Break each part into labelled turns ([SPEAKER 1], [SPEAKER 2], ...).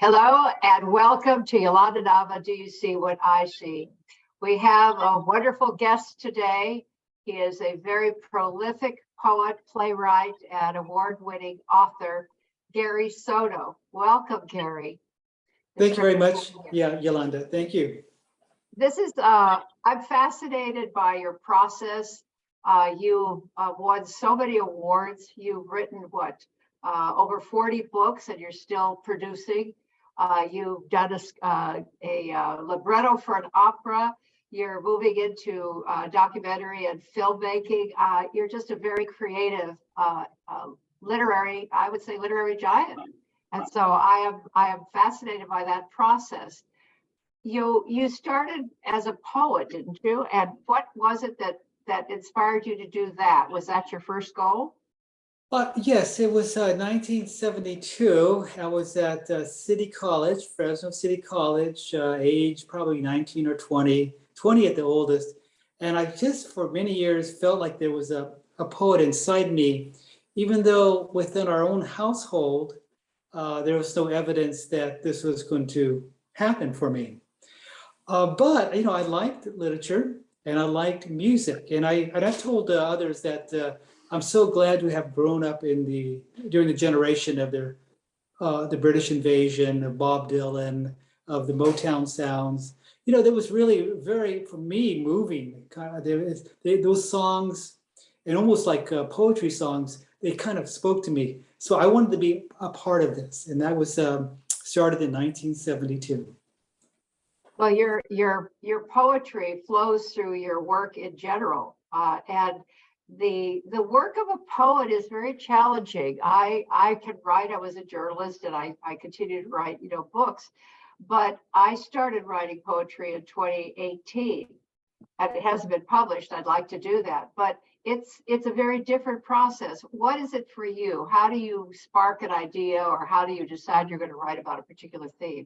[SPEAKER 1] Hello and welcome to Yolanda Nava. Do you see what I see? We have a wonderful guest today. He is a very prolific poet, playwright, and award-winning author, Gary Soto. Welcome, Gary.
[SPEAKER 2] Thank you very much. Yeah, Yolanda, thank you.
[SPEAKER 1] I'm fascinated by your process. You won so many awards. You've written over 40 books, and you're still producing. You've done a libretto for an opera. You're moving into documentary and filmmaking. You're just a very creative literary giant. And so I am fascinated by that process. You started as a poet, didn't you? And what was it that inspired you to do that? Was that your first goal?
[SPEAKER 2] Yes, it was 1972. I was at City College, Fresno City College, age probably 19 or 20 at the oldest. And I just for many years felt like there was a poet inside me, even though within our own household, there was no evidence that this was going to happen for me. But I liked literature and I liked music, and I told others that I'm so glad to have grown up during the generation of the British invasion, of Bob Dylan, of the Motown sounds. There was really very, for me, moving. Those songs, and almost like poetry songs, they kind of spoke to me. So I wanted to be a part of this, and that was started in 1972.
[SPEAKER 1] Well, your poetry flows through your work in general, and the work of a poet is very challenging. I can write. I was a journalist, and I continue to write, books. But I started writing poetry in 2018, and it hasn't been published. I'd like to do that, but it's a very different process. What is it for you? How do you spark an idea, or how do you decide you're going to write about a particular theme?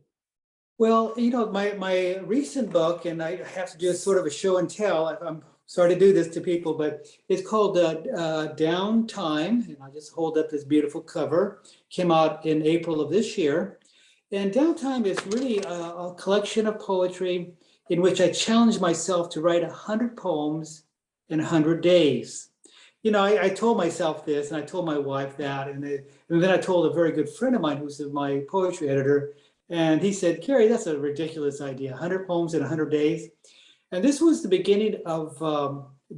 [SPEAKER 2] Well, my recent book, and I have to do sort of a show and tell. I'm sorry to do this to people, but it's called Downtime, and I just hold up this beautiful cover. Came out in April of this year. And Downtime is really a collection of poetry in which I challenge myself to write 100 poems in 100 days. I told myself this, and I told my wife that, and then I told a very good friend of mine who's my poetry editor, and he said, "Gary, that's a ridiculous idea, 100 poems in 100 days." And this was the beginning of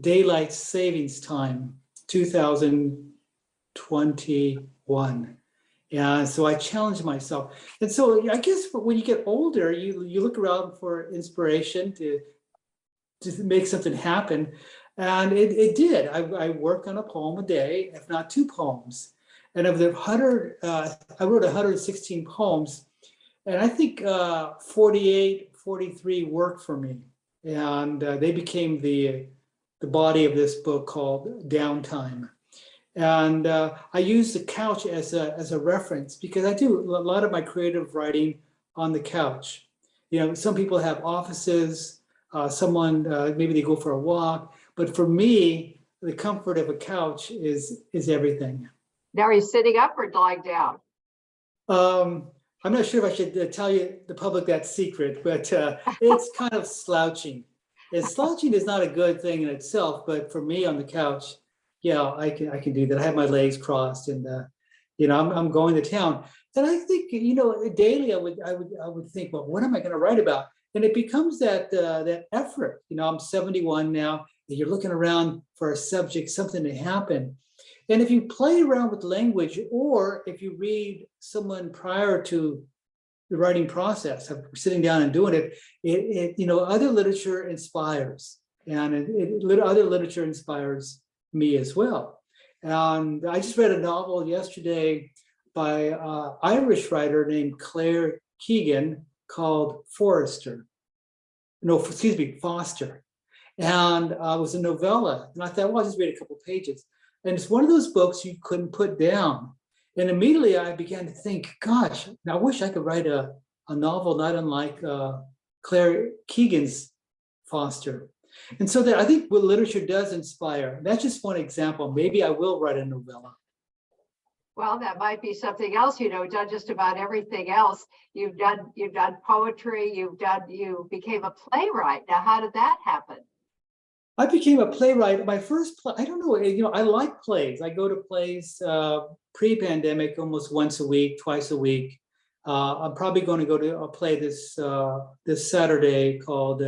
[SPEAKER 2] daylight savings time, 2021. And so I challenged myself. And so I guess when you get older, you look around for inspiration to make something happen. And it did. I worked on a poem a day, if not 2 poems. And of the 100, I wrote 116 poems. And I think 43 worked for me. And they became the body of this book called Downtime. And I use the couch as a reference because I do a lot of my creative writing on the couch. Some people have offices, maybe they go for a walk, but for me, the comfort of a couch is everything.
[SPEAKER 1] Now, are you sitting up or lying down?
[SPEAKER 2] I'm not sure if I should tell the public that secret, but it's kind of slouching. And slouching is not a good thing in itself, but for me on the couch, yeah, I can do that. I have my legs crossed, and I'm going to town. And I think daily I would think, well, what am I going to write about? And it becomes that effort. I'm 71 now. And you're looking around for a subject, something to happen. And if you play around with language, or if you read someone prior to the writing process of sitting down and doing it, other literature inspires, and other literature inspires me as well. And I just read a novel yesterday by an Irish writer named Claire Keegan called Foster. And it was a novella. And I thought, well, I'll just read a couple of pages. And it's one of those books you couldn't put down. And immediately I began to think, gosh, I wish I could write a novel not unlike Claire Keegan's Foster. And so that I think what literature does inspire. That's just one example. Maybe I will write a novella.
[SPEAKER 1] Well, that might be something else. Done just about everything else. You've done poetry. You became a playwright. Now, how did that happen?
[SPEAKER 2] I became a playwright. My first play, I don't know, I like plays. I go to plays pre-pandemic almost once a week, twice a week. I'm probably going to go to a play this Saturday called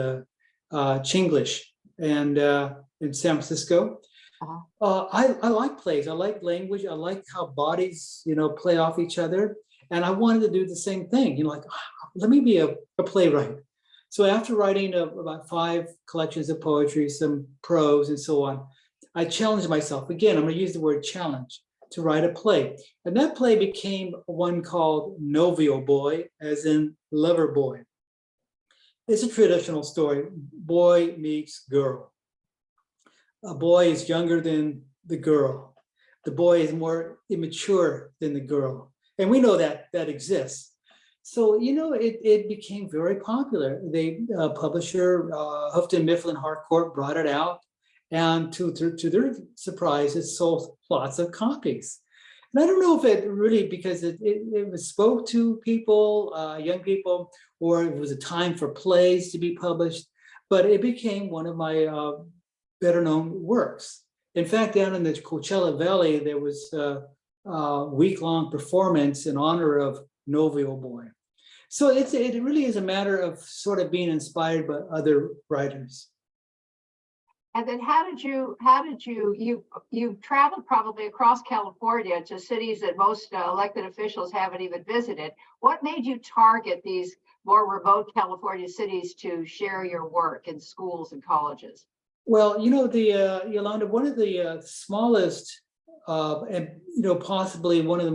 [SPEAKER 2] Chinglish and in San Francisco. I like plays. I like language. I like how bodies, play off each other. And I wanted to do the same thing. Let me be a playwright. So after writing about 5 collections of poetry, some prose and so on, I challenged myself. Again, I'm going to use the word challenge to write a play. And that play became one called Novio Boy, as in lover boy. It's a traditional story. Boy meets girl. A boy is younger than the girl. The boy is more immature than the girl. And we know that exists. So, it became very popular. The publisher, Houghton Mifflin Harcourt, brought it out. And to their surprise, it sold lots of copies. And I don't know if it really, because it spoke to people, young people, or it was a time for plays to be published, but it became one of my better known works. In fact, down in the Coachella Valley, there was a week-long performance in honor of Novio Boy. So it really is a matter of sort of being inspired by other writers.
[SPEAKER 1] And then how did you traveled probably across California to cities that most elected officials haven't even visited. What made you target these more remote California cities to share your work in schools and colleges?
[SPEAKER 2] Well, Yolanda, one of the smallest and possibly one of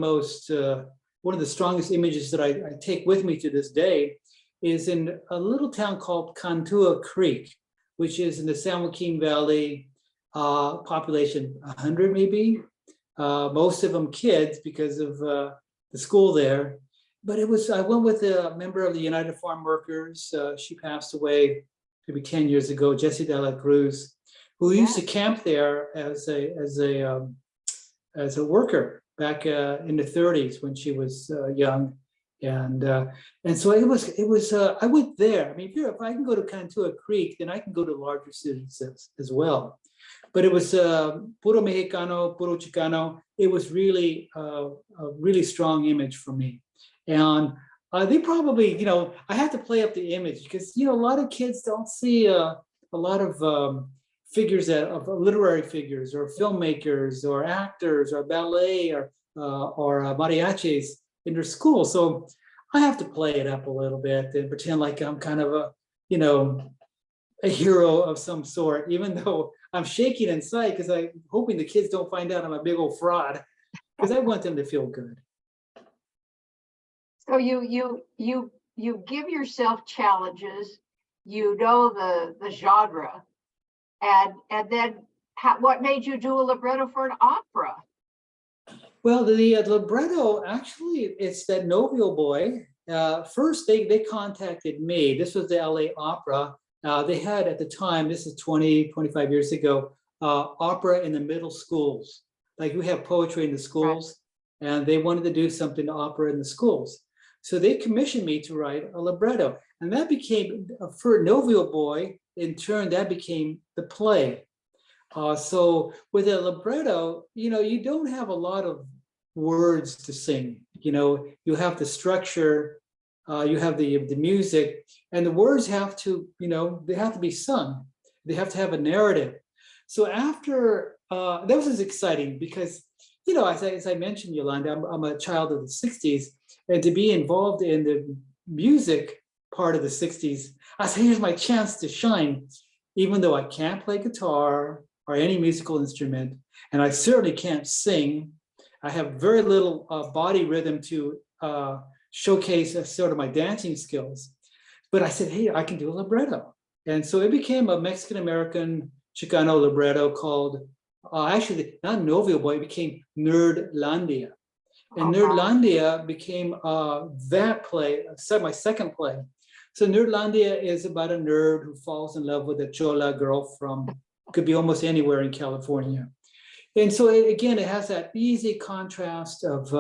[SPEAKER 2] the strongest images that I take with me to this day is in a little town called Cantua Creek, which is in the San Joaquin Valley, population 100 maybe, most of them kids because of the school there. But I went with a member of the United Farm Workers. She passed away maybe 10 years ago, Jessie de la Cruz, who used to camp there as a worker back in the 30s when she was young. And so it was I went there. I mean, if I can go to Cantua Creek, then I can go to larger cities as well. But it was puro Mexicano, puro Chicano. It was really a really strong image for me. And they probably, I had to play up the image because, a lot of kids don't see a lot of figures of literary figures or filmmakers or actors or ballet or mariachis in their school. So I have to play it up a little bit and pretend like I'm kind of a hero of some sort, even though I'm shaking inside because I'm hoping the kids don't find out I'm a big old fraud, because I want them to feel good.
[SPEAKER 1] So you give yourself challenges, the genre, and then what made you do a libretto for an opera?
[SPEAKER 2] Well, the libretto, actually, it's that Novio Boy. First, they contacted me. This was the LA Opera. They had at the time, this is 20, 25 years ago, opera in the middle schools. Like we have poetry in the schools, right. And they wanted to do something to opera in the schools. So they commissioned me to write a libretto. And that became, for Novio Boy, in turn, that became the play. So with a libretto, you don't have a lot of words to sing. You have the structure, you have the music, and the words have to, they have to be sung. They have to have a narrative. So after, that was exciting because, as I mentioned, Yolanda, I'm a child of the 60s, and to be involved in the music part of the 60s, I said, here's my chance to shine, even though I can't play guitar or any musical instrument, and I certainly can't sing. I have very little body rhythm to showcase sort of my dancing skills. But I said, hey, I can do a libretto. And so it became a Mexican-American Chicano libretto called, actually, not Novio Boy, it became Nerdlandia. And Nerdlandia became that play, my second play. So Nerdlandia is about a nerd who falls in love with a chola girl from, could be almost anywhere in California. And so again, it has that easy contrast of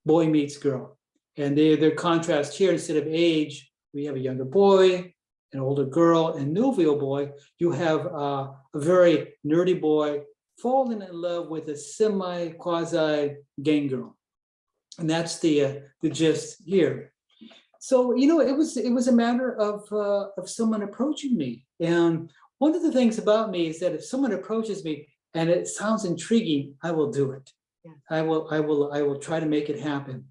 [SPEAKER 2] boy meets girl. And their contrast here, instead of age, we have a younger boy, an older girl, and nubial boy. You have a very nerdy boy falling in love with a quasi gang girl. And that's the gist here. So, it was a matter of someone approaching me. And one of the things about me is that if someone approaches me and it sounds intriguing, I will do it.
[SPEAKER 1] Yeah.
[SPEAKER 2] I will try to make it happen.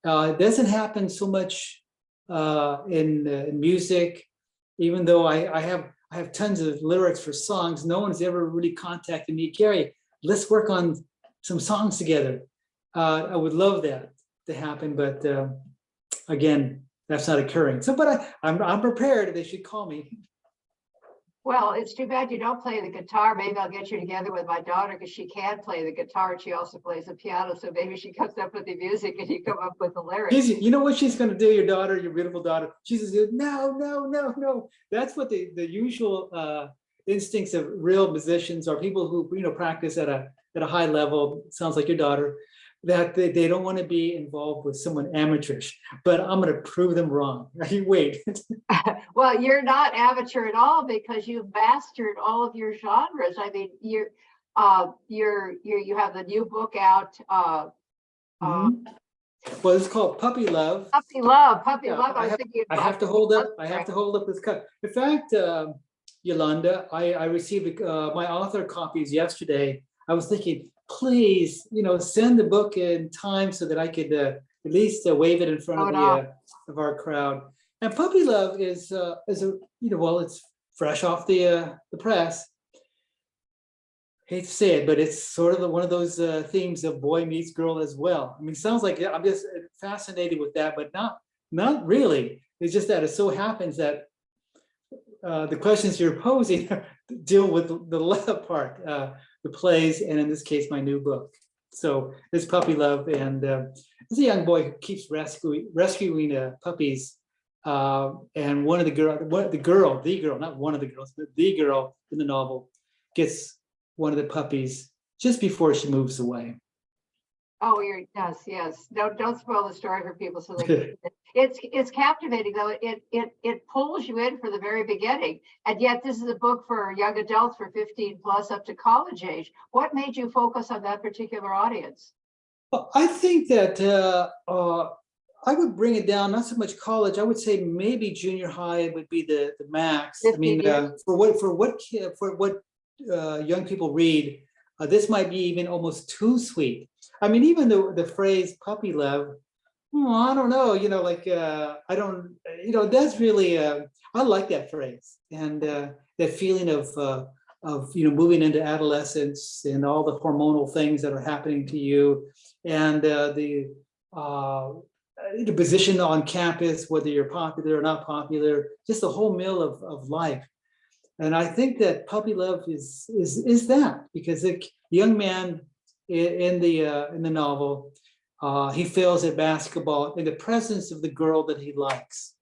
[SPEAKER 2] It doesn't happen so much in music, even though I have tons of lyrics for songs. No one's ever really contacted me, Gary, let's work on some songs together. I would love that to happen, but again, that's not occurring. So, but I'm prepared. They should call me.
[SPEAKER 1] Well, it's too bad you don't play the guitar. Maybe I'll get you together with my daughter because she can play the guitar. She also plays the piano. So maybe she comes up with the music and you come up with the lyrics.
[SPEAKER 2] You know what she's going to do, your daughter, your beautiful daughter? She's going to do, no. That's what the usual instincts of real musicians or people who practice at a high level. Sounds like your daughter. That they don't want to be involved with someone amateurish, but I'm going to prove them wrong. Wait.
[SPEAKER 1] Well, you're not amateur at all because you've mastered all of your genres. I mean, you have the new book out.
[SPEAKER 2] Well, it's called Puppy Love.
[SPEAKER 1] Puppy Love.
[SPEAKER 2] Yeah,
[SPEAKER 1] I was thinking.
[SPEAKER 2] I have to hold up this cut. In fact, Yolanda, I received my author copies yesterday. I was thinking, please, send the book in time so that I could at least wave it in front of our crowd. And Puppy Love is it's fresh off the press. Hate to say it, but it's sort of one of those themes of boy meets girl as well. I mean, it sounds like I'm just fascinated with that, but not really. It's just that it so happens that the questions you're posing deal with the love part. The plays, and in this case, my new book. So this Puppy Love, and it's a young boy who keeps rescuing puppies. And one of the girl, not one of the girls, but the girl in the novel gets one of the puppies just before she moves away.
[SPEAKER 1] Oh, yes. Don't spoil the story for people. So it's captivating though. It pulls you in for the very beginning, and yet this is a book for young adults, for 15 plus up to college age. What made you focus on that particular audience?
[SPEAKER 2] Well, I think that I would bring it down, not so much college. I would say maybe junior high would be the max. I mean, for what young people read, this might be even almost too sweet. I mean, even the phrase "puppy love," I don't know. I don't. That's really. I like that phrase, and that feeling of moving into adolescence and all the hormonal things that are happening to you, and the position on campus, whether you're popular or not popular, just the whole meal of life. And I think that Puppy Love is that, because the young man in the novel, he fails at basketball in the presence of the girl that he likes.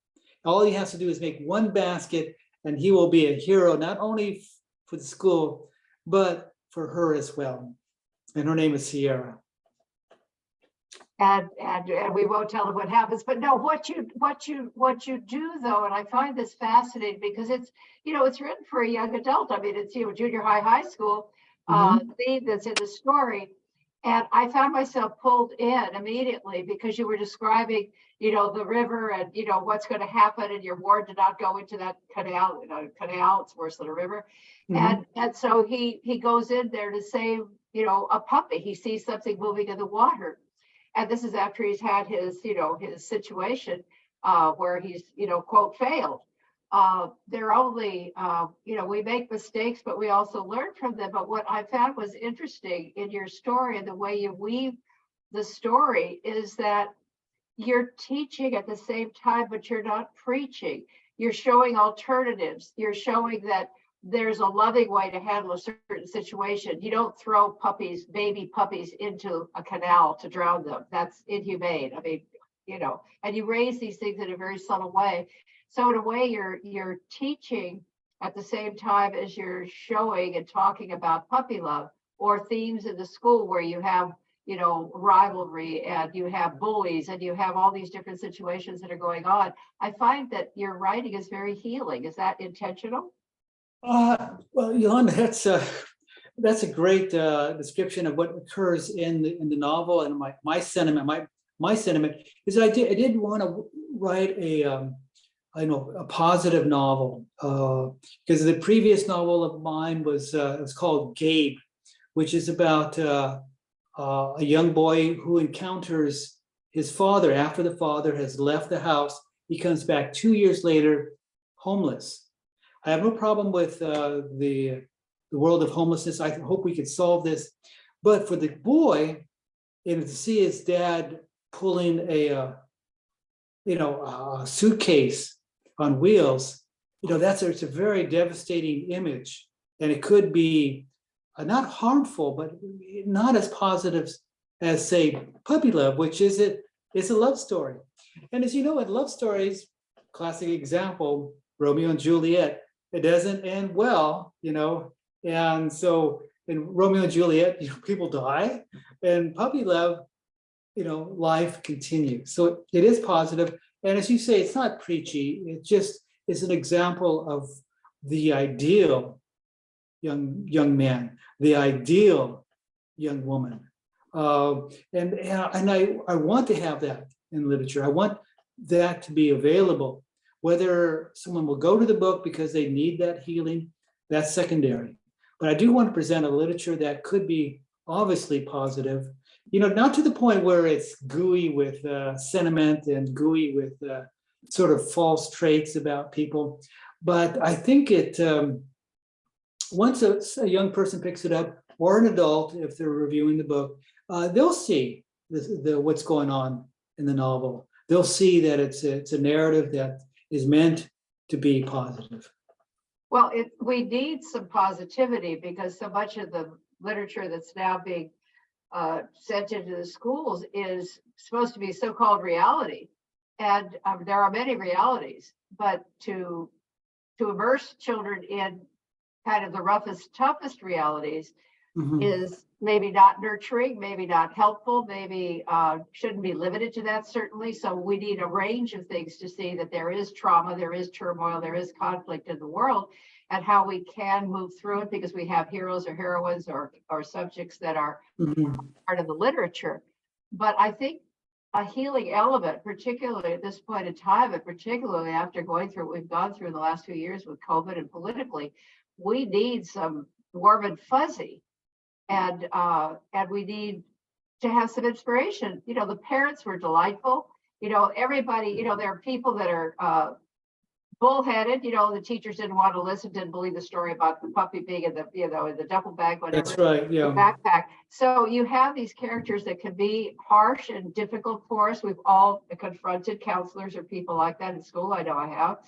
[SPEAKER 2] All he has to do is make one basket, and he will be a hero, not only for the school, but for her as well. And her name is Sierra.
[SPEAKER 1] And we won't tell them what happens, but no, what you do though, and I find this fascinating because it's written for a young adult. I mean, it's junior high school theme that's in the story, and I found myself pulled in immediately because you were describing the river and what's going to happen, and you're warned to not go into that canal. Canal, it's worse than a river, and so he goes in there to save a puppy. He sees something moving in the water. And this is after he's had his situation where he's, quote, failed. They're only, we make mistakes, but we also learn from them. But what I found was interesting in your story and the way you weave the story is that you're teaching at the same time, but you're not preaching. You're showing alternatives. You're showing that there's a loving way to handle a certain situation. You don't throw baby puppies into a canal to drown them. That's inhumane. I mean, and you raise these things in a very subtle way. So in a way, you're teaching at the same time as you're showing and talking about puppy love, or themes in the school where you have, rivalry, and you have bullies, and you have all these different situations that are going on. I find that your writing is very healing. Is that intentional?
[SPEAKER 2] Well, Yolanda, that's a great description of what occurs in the novel. And my sentiment is I didn't want to write a positive novel, because the previous novel of mine was it's called Gabe, which is about a young boy who encounters his father after the father has left the house. He comes back 2 years later, homeless. I have no problem with the world of homelessness. I hope we could solve this. But for the boy, to see his dad pulling a suitcase on wheels, it's a very devastating image, and it could be not harmful, but not as positive as, say, Puppy Love, which is a love story. And as you know, in love stories, classic example, Romeo and Juliet, it doesn't end well, and so in Romeo and Juliet, people die, and Puppy Love, life continues. So it is positive. And as you say, it's not preachy. It just is an example of the ideal young man, the ideal young woman. And I want to have that in literature. I want that to be available. Whether someone will go to the book because they need that healing, that's secondary. But I do want to present a literature that could be obviously positive, not to the point where it's gooey with sentiment and gooey with sort of false traits about people. But I think it, once a young person picks it up, or an adult, if they're reviewing the book, they'll see what's going on in the novel. They'll see that it's a narrative that is meant to be positive.
[SPEAKER 1] Well, we need some positivity, because so much of the literature that's now being sent into the schools is supposed to be so-called reality. And there are many realities, but to immerse children in kind of the roughest, toughest realities is maybe not nurturing, maybe not helpful, maybe shouldn't be limited to that, certainly. So we need a range of things to see that there is trauma, there is turmoil, there is conflict in the world, and how we can move through it, because we have heroes or heroines or subjects that are part of the literature. But I think a healing element, particularly at this point in time, and particularly after going through what we've gone through in the last few years with COVID and politically, we need some warm and fuzzy. And we need to have some inspiration. The parents were delightful. Everybody, there are people that are bullheaded. The teachers didn't want to listen, didn't believe the story about the puppy being in the, in the duffel bag, whatever.
[SPEAKER 2] That's right, yeah.
[SPEAKER 1] The backpack. So you have these characters that can be harsh and difficult for us. We've all confronted counselors or people like that in school. I know I have.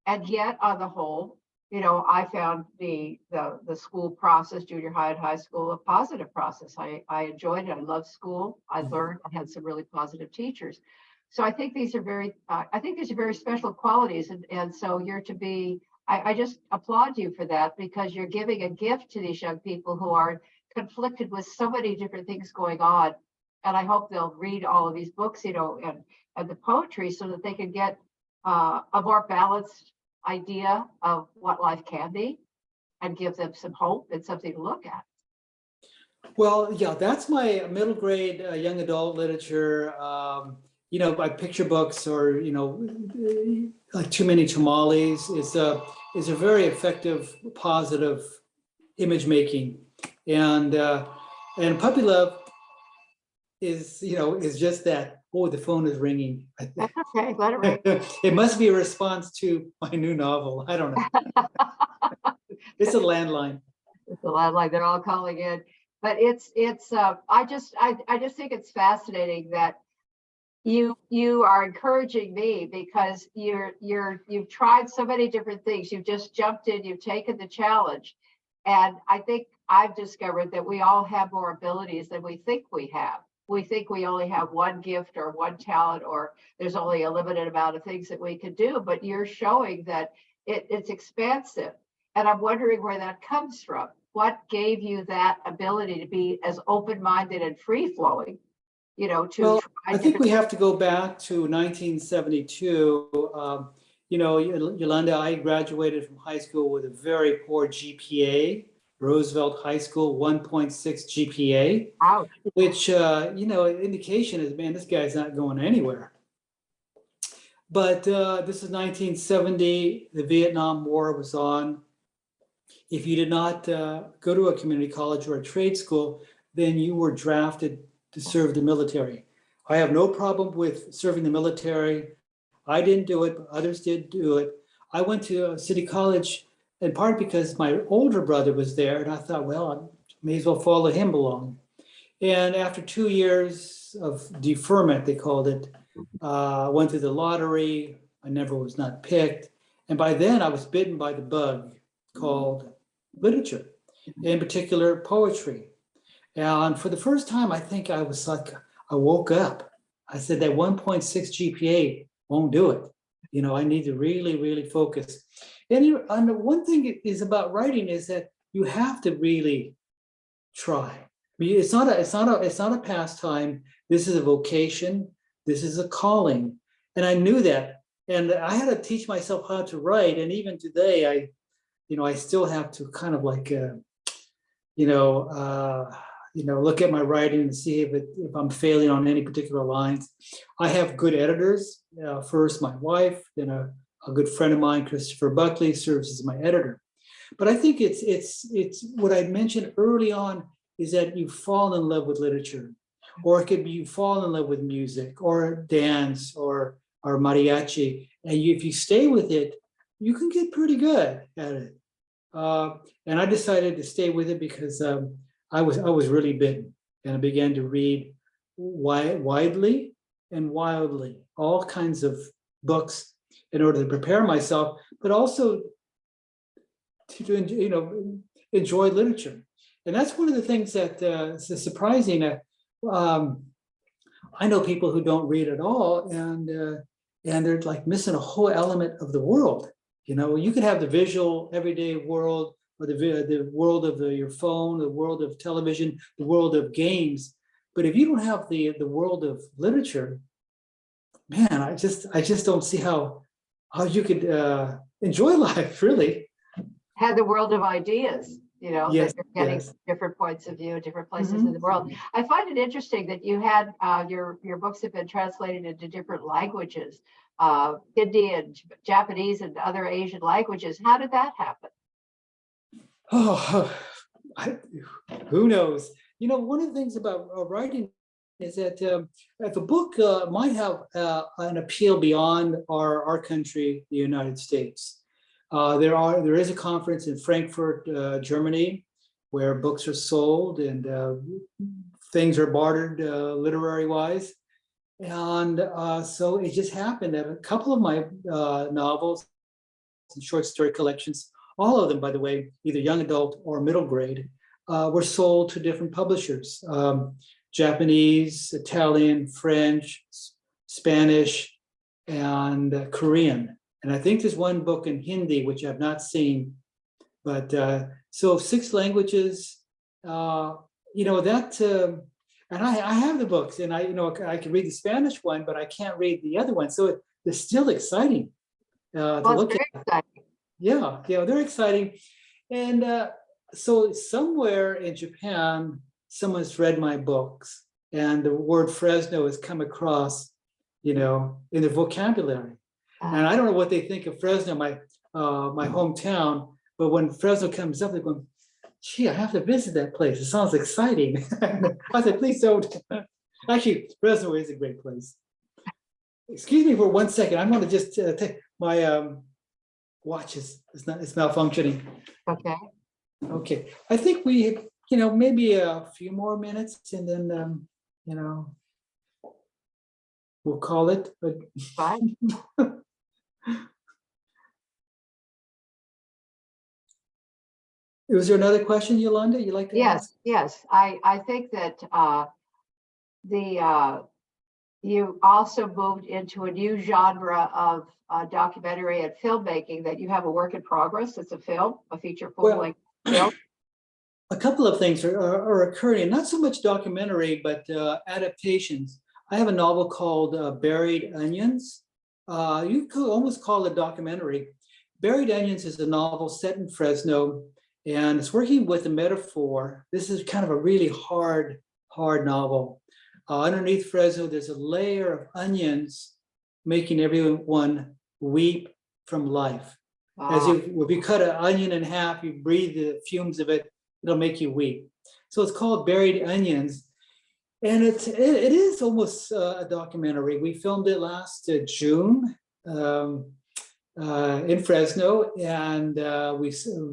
[SPEAKER 1] And yet, on the whole, I found the school process, junior high and high school, a positive process. I enjoyed it. I loved school. I learned. I had some really positive teachers. So I think these are very special qualities. And so you're to be, I just applaud you for that, because you're giving a gift to these young people who are conflicted with so many different things going on. And I hope they'll read all of these books, and the poetry, so that they can get a more balanced idea of what life can be, and give them some hope and something to look at.
[SPEAKER 2] Well, yeah, that's my middle grade young adult literature. My picture books, or like Too Many Tamales, is a very effective, positive image making, and Puppy Love is just that. Oh, the phone is ringing.
[SPEAKER 1] That's okay, let it ring.
[SPEAKER 2] It must be a response to my new novel. I don't know. It's a landline.
[SPEAKER 1] It's a landline. They're all calling in, but it's. I just think it's fascinating that you are encouraging me, because you've tried so many different things. You've just jumped in. You've taken the challenge, and I think I've discovered that we all have more abilities than we think we have. We think we only have one gift or one talent, or there's only a limited amount of things that we can do, but you're showing that it's expansive. And I'm wondering where that comes from. what gave you that ability to be as open-minded and free-flowing, to
[SPEAKER 2] Well,
[SPEAKER 1] try
[SPEAKER 2] I think
[SPEAKER 1] different.
[SPEAKER 2] we have to go back to 1972. Yolanda, I graduated from high school with a very poor GPA, Roosevelt High School, 1.6 GPA,
[SPEAKER 1] Ouch.
[SPEAKER 2] which, indication is, man, this guy's not going anywhere. But this is 1970, the Vietnam War was on. If you did not go to a community college or a trade school, then you were drafted to serve the military. I have no problem with serving the military. I didn't do it, but others did do it. I went to City College in part because my older brother was there, and I thought, well, I may as well follow him along. And after 2 years of deferment, they called it, I went through the lottery. I never was not picked. And by then I was bitten by the bug called literature, in particular poetry. And for the first time, I think I was like, I woke up. I said that 1.6 GPA won't do it. I need to really, really focus. And the one thing is about writing is that you have to really try. I mean, it's not a pastime. This is a vocation. This is a calling. And I knew that. And I had to teach myself how to write. And even today, I still have to kind of like, look at my writing and see if I'm failing on any particular lines. I have good editors. First, my wife, then a good friend of mine, Christopher Buckley, serves as my editor. But I think it's what I mentioned early on is that you fall in love with literature, or it could be you fall in love with music or dance or mariachi, and if you stay with it, you can get pretty good at it. And I decided to stay with it because I was really bitten, and I began to read widely and wildly all kinds of books in order to prepare myself, but also to enjoy literature. And that's one of the things that is surprising. I know people who don't read at all, and they're like missing a whole element of the world. You could have the visual everyday world, or the world of your phone, the world of television, the world of games. But if you don't have the world of literature, man, I just don't see how you could enjoy life, really.
[SPEAKER 1] Had the world of ideas,
[SPEAKER 2] Yes,
[SPEAKER 1] that you're getting
[SPEAKER 2] yes.
[SPEAKER 1] different points of view, different places in the world. I find it interesting that you had your books have been translated into different languages, Hindi and Japanese and other Asian languages. How did that happen?
[SPEAKER 2] Oh, who knows? One of the things about writing is that if a book might have an appeal beyond our country, the United States. There is a conference in Frankfurt, Germany, where books are sold and things are bartered literary wise. And so it just happened that a couple of my novels and short story collections, all of them, by the way, either young adult or middle grade, were sold to different publishers, Japanese, Italian, French, Spanish, and Korean. And I think there's one book in Hindi, which I've not seen. But so 6 languages, and I have the books, and I can read the Spanish one, but I can't read the other one. So it's still exciting to look at.
[SPEAKER 1] Exciting.
[SPEAKER 2] Yeah, they're exciting. And so somewhere in Japan, someone's read my books, and the word Fresno has come across, in their vocabulary. And I don't know what they think of Fresno, my hometown, but when Fresno comes up, they're going, gee, I have to visit that place. It sounds exciting. I said, please don't. Actually, Fresno is a great place. Excuse me for 1 second. I'm going to just take my watch it's malfunctioning.
[SPEAKER 1] Okay.
[SPEAKER 2] Okay. I think we, maybe a few more minutes, and then, we'll call it. But
[SPEAKER 1] Fine.
[SPEAKER 2] Was there another question, Yolanda, you'd like to ask?
[SPEAKER 1] Yes. I think that you also moved into a new genre of documentary and filmmaking, that you have a work in progress. It's a film, a feature full-length film.
[SPEAKER 2] a couple of things are occurring, not so much documentary, but adaptations. I have a novel called Buried Onions. You could almost call it a documentary. Buried Onions is a novel set in Fresno, and it's working with a metaphor. This is kind of a really hard novel. Underneath Fresno, there's a layer of onions making everyone weep from life. As if you cut an onion in half, you breathe the fumes of it, it'll make you weep. So it's called Buried Onions. And it is almost a documentary. We filmed it last June in Fresno, and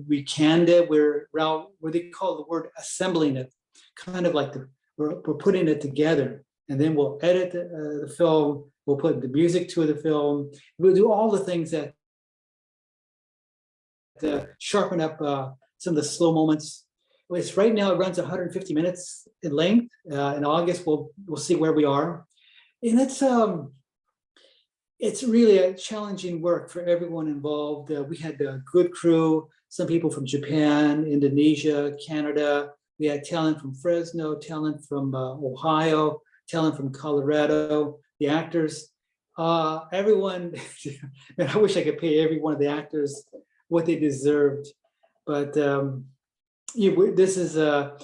[SPEAKER 2] we canned it. We're around what they call the word assembling it, kind of like we're putting it together, and then we'll edit the film. We'll put the music to the film. We'll do all the things that sharpen up some of the slow moments. It's right now it runs 150 minutes in length. In August we'll see where we are, and it's really a challenging work for everyone involved. We had a good crew, some people from Japan, Indonesia, Canada. We had talent from Fresno, talent from Ohio, talent from Colorado, the actors, everyone. And I wish I could pay every one of the actors what they deserved, but this is a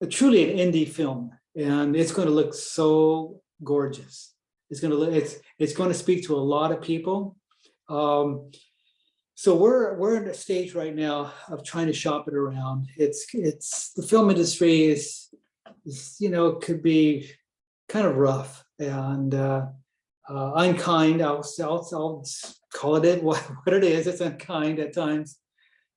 [SPEAKER 2] truly an indie film, and it's going to look so gorgeous. It's going to speak to a lot of people. So we're in a stage right now of trying to shop it around. It's the film industry is could be kind of rough and unkind. I'll call it what it is. It's unkind at times.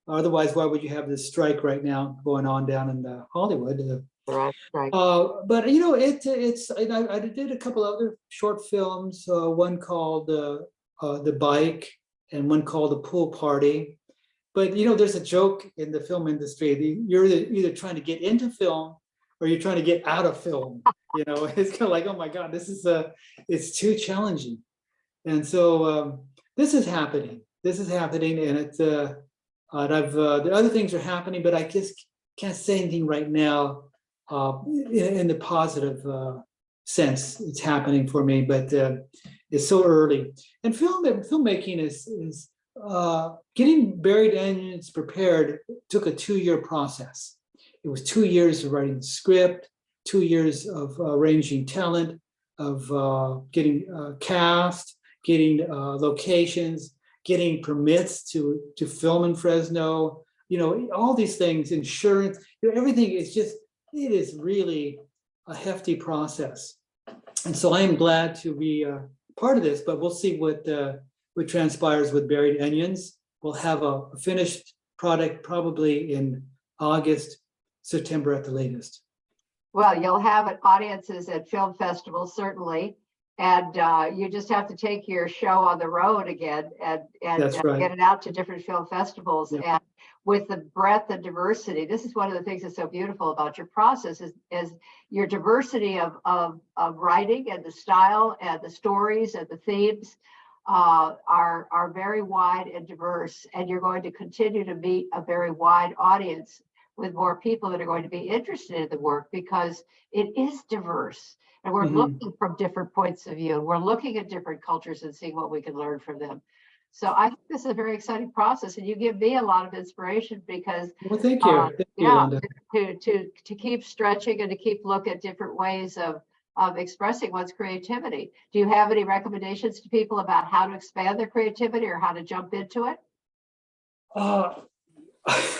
[SPEAKER 2] Otherwise, why would you have this strike right now going on down in Hollywood?
[SPEAKER 1] Right.
[SPEAKER 2] But it's I did a couple other short films. One called The Bike, and one called The Pool Party. But there's a joke in the film industry. You're either trying to get into film or you're trying to get out of film. It's kind of like, oh my God, this is it's too challenging. And so this is happening. And it's and the other things are happening, but I just can't say anything right now in the positive sense. It's happening for me, but it's so early. And filmmaking is getting Buried Onions prepared took a 2-year process. It was 2 years of writing the script, 2 years of arranging talent, of getting cast, getting locations, getting permits to film in Fresno, all these things, insurance, everything is it is really a hefty process. And so I am glad to be part of this, but we'll see what transpires with Buried Onions. We'll have a finished product probably in August, September at the latest.
[SPEAKER 1] Well, you'll have audiences at film festivals, certainly. And you just have to take your show on the road again and
[SPEAKER 2] right.
[SPEAKER 1] Get it out to different film festivals. Yeah. And with the breadth and diversity, this is one of the things that's so beautiful about your process is your diversity of writing and the style and the stories and the themes are very wide and diverse. And you're going to continue to meet a very wide audience with more people that are going to be interested in the work because it is diverse. And we're looking from different points of view. We're looking at different cultures and seeing what we can learn from them. So I think this is a very exciting process, and you give me a lot of inspiration because
[SPEAKER 2] well, thank you. Thank you, Yolanda.
[SPEAKER 1] To keep stretching and to keep looking at different ways of expressing one's creativity. Do you have any recommendations to people about how to expand their creativity or how to jump into it?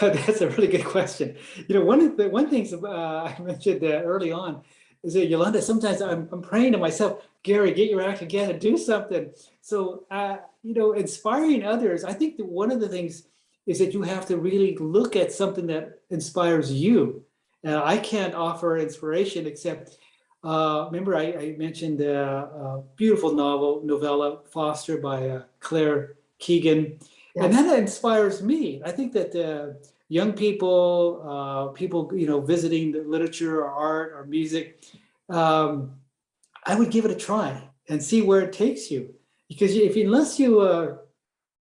[SPEAKER 2] That's a really good question. One thing I mentioned early on is that, Yolanda, sometimes I'm praying to myself, Gary, get your act together, do something. So, inspiring others, I think that one of the things is that you have to really look at something that inspires you. I can't offer inspiration except, remember I mentioned a beautiful novella, Foster by Claire Keegan. Yes. And that inspires me. I think that young people, visiting the literature or art or music, I would give it a try and see where it takes you. Because unless you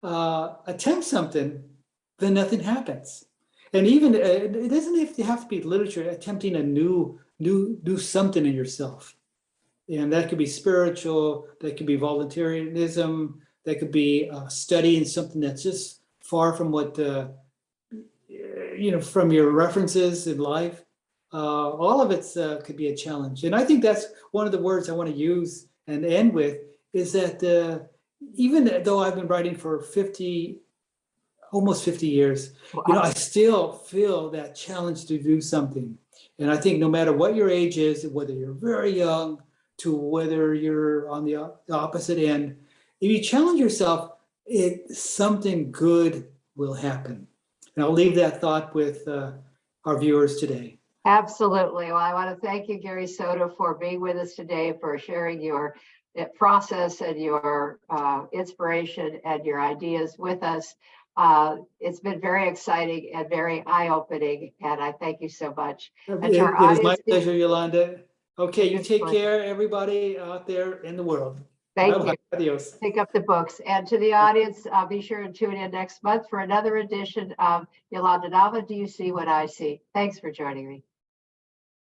[SPEAKER 2] attempt something, then nothing happens. And even it doesn't have to be literature. Attempting a new something in yourself, and that could be spiritual. That could be voluntarism. That could be studying something that's just far from what from your references in life. All of it could be a challenge, and I think that's one of the words I want to use and end with is that even though I've been writing for almost 50 years,
[SPEAKER 1] Wow.
[SPEAKER 2] I still feel that challenge to do something. And I think no matter what your age is, whether you're very young to whether you're on the opposite end, if you challenge yourself, something good will happen. And I'll leave that thought with our viewers today.
[SPEAKER 1] Absolutely. Well, I want to thank you, Gary Soto, for being with us today, for sharing your process and your inspiration and your ideas with us. It's been very exciting and very eye-opening, and I thank you so much. And to our
[SPEAKER 2] It is my
[SPEAKER 1] audience,
[SPEAKER 2] pleasure, Yolanda. Okay, you take
[SPEAKER 1] pleasure.
[SPEAKER 2] care, everybody out there in the world.
[SPEAKER 1] Thank
[SPEAKER 2] Bye-bye.
[SPEAKER 1] you.
[SPEAKER 2] Adios.
[SPEAKER 1] Pick up the books. And to the audience, be sure to tune in next month for another edition of Yolanda Nava. Do you see what I see? Thanks for joining me.